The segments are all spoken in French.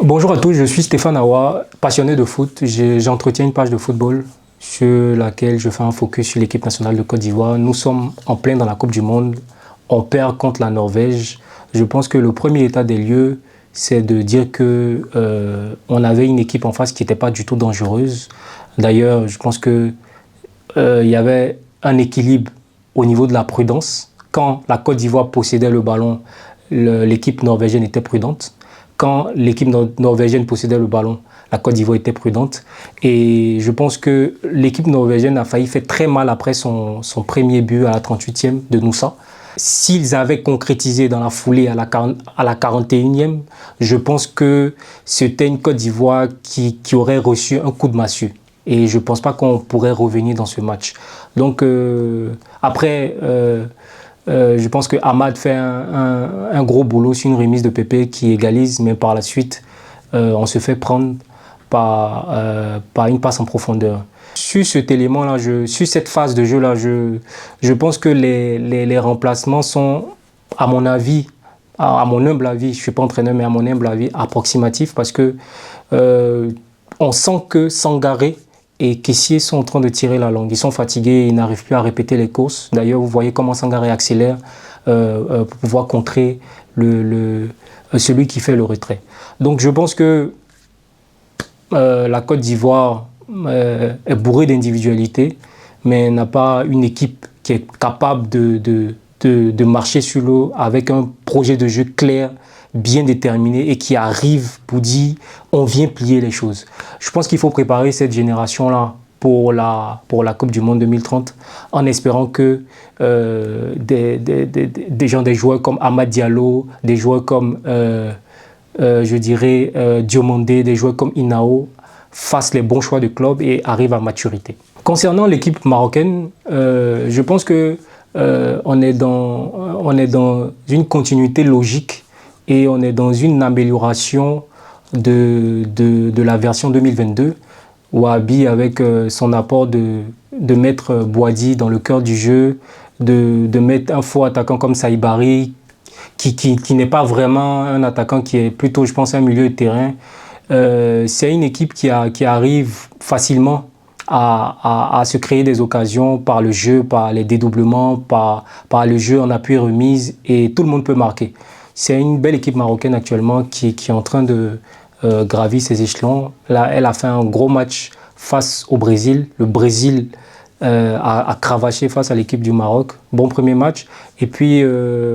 Bonjour à tous, je suis Stéphane Awa, passionné de foot. J'entretiens une page de football sur laquelle je fais un focus sur l'équipe nationale de Côte d'Ivoire. Nous sommes en plein dans la Coupe du Monde. On perd contre la Norvège. Je pense que le premier état des lieux, c'est de dire que on avait une équipe en face qui n'était pas du tout dangereuse. D'ailleurs, je pense que il y avait un équilibre au niveau de la prudence. Quand la Côte d'Ivoire possédait le ballon, l'équipe norvégienne était prudente. Quand l'équipe norvégienne possédait le ballon, la Côte d'Ivoire était prudente. Et je pense que l'équipe norvégienne a failli faire très mal après son premier but à la 38e de Noussa. S'ils avaient concrétisé dans la foulée à la 41e, je pense que c'était une Côte d'Ivoire qui aurait reçu un coup de massue. Et je ne pense pas qu'on pourrait revenir dans ce match. Donc après... je pense que Ahmad fait un gros boulot sur une remise de Pépé qui égalise, mais par la suite, on se fait prendre par une passe en profondeur. Sur cet élément-là, sur cette phase de jeu-là, je pense que les remplacements sont, à mon avis, à mon humble avis, je ne suis pas entraîneur, mais à mon humble avis, approximatifs, parce que on sent que Sangaré et Kessié sont en train de tirer la langue. Ils sont fatigués, ils n'arrivent plus à répéter les courses. D'ailleurs, vous voyez comment Sangaré accélère pour pouvoir contrer celui qui fait le retrait. Donc je pense que la Côte d'Ivoire est bourrée d'individualité, mais n'a pas une équipe qui est capable de marcher sur l'eau avec un projet de jeu clair, bien déterminé et qui arrive pour dire on vient plier les choses. Je pense qu'il faut préparer cette génération-là pour la Coupe du Monde 2030 en espérant que des joueurs comme Amad Diallo, des joueurs comme Diomandé, des joueurs comme Inao fassent les bons choix de club et arrivent à maturité. Concernant l'équipe marocaine, je pense que on est dans une continuité logique et on est dans une amélioration de la version 2022. Wahabi avec son apport de mettre Boadi dans le cœur du jeu, de mettre un faux attaquant comme Saïbari, qui n'est pas vraiment un attaquant, qui est plutôt, je pense, un milieu de terrain. C'est une équipe qui arrive facilement à se créer des occasions par le jeu, par les dédoublements, par le jeu en appui remise, et tout le monde peut marquer. C'est une belle équipe marocaine actuellement qui est en train de gravir ses échelons. Là, elle a fait un gros match face au Brésil. Le Brésil a cravaché face à l'équipe du Maroc. Bon premier match. Et puis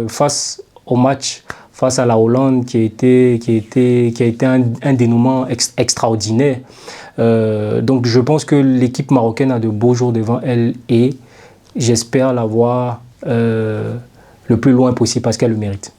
face au match face à la Hollande qui a été un dénouement extraordinaire. Donc je pense que l'équipe marocaine a de beaux jours devant elle et j'espère l'avoir le plus loin possible parce qu'elle le mérite.